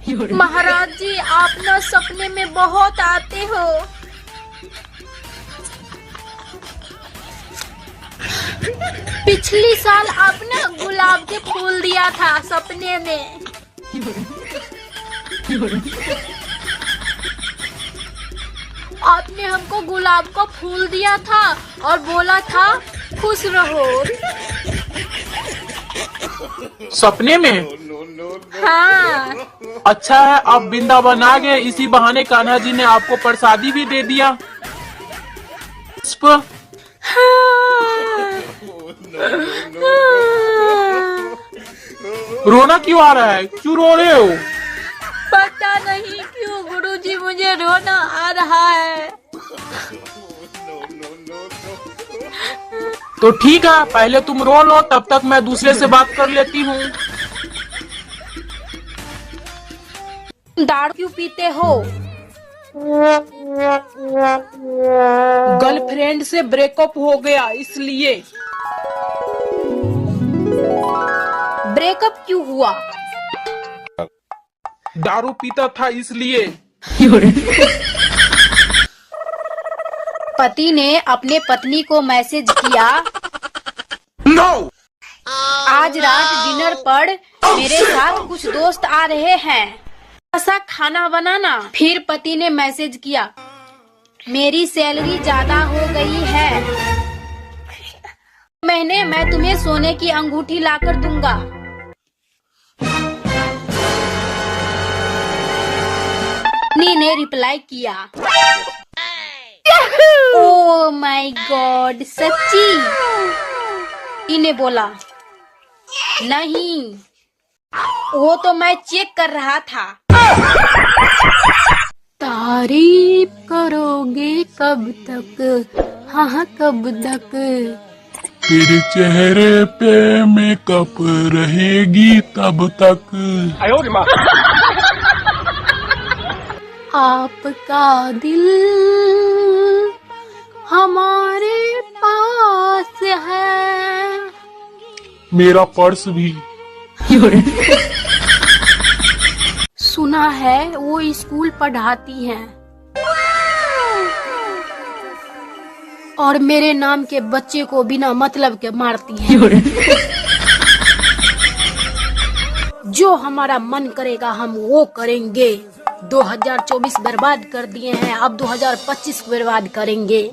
महाराज जी, आप ना सपने में बहुत आते हो। पिछली साल आपने गुलाब के फूल दिया था सपने में। आपने हमको गुलाब का फूल दिया था और बोला था खुश रहो। सपने में? हाँ। अच्छा है आप वृंदावन आ गए, इसी बहाने कान्हा जी ने आपको प्रसादी भी दे दिया। पुष्प, रोना क्यों आ रहा है? क्यों रो रहे हो? पता नहीं क्यों गुरुजी, मुझे रोना आ रहा है। तो ठीक है, पहले तुम रो लो, तब तक मैं दूसरे से बात कर लेती हूँ। दारू क्यों पीते हो? गर्लफ्रेंड से ब्रेकअप हो गया इसलिए। ब्रेकअप क्यों हुआ? दारू पीता था इसलिए। पति ने अपने पत्नी को मैसेज किया, No! आज रात डिनर पर मेरे साथ कुछ दोस्त आ रहे हैं, ऐसा खाना बनाना। फिर पति ने मैसेज किया, मेरी सैलरी ज्यादा हो गई है, महीने मैं तुम्हें सोने की अंगूठी लाकर दूंगा। पत्नी ने रिप्लाई किया, ओह माय गॉड, सच्ची? इने बोला, नहीं, वो तो मैं चेक कर रहा था। तारीफ करोगे कब तक? हाँ कब तक? तेरे चेहरे पे मेकअप रहेगी तब तक। आपका दिल हमारे पास है, मेरा पर्स भी। सुना है वो स्कूल पढ़ाती हैं और मेरे नाम के बच्चे को बिना मतलब के मारती हैं। जो हमारा मन करेगा हम वो करेंगे। 2024 बर्बाद कर दिए हैं, अब 2025 बर्बाद करेंगे।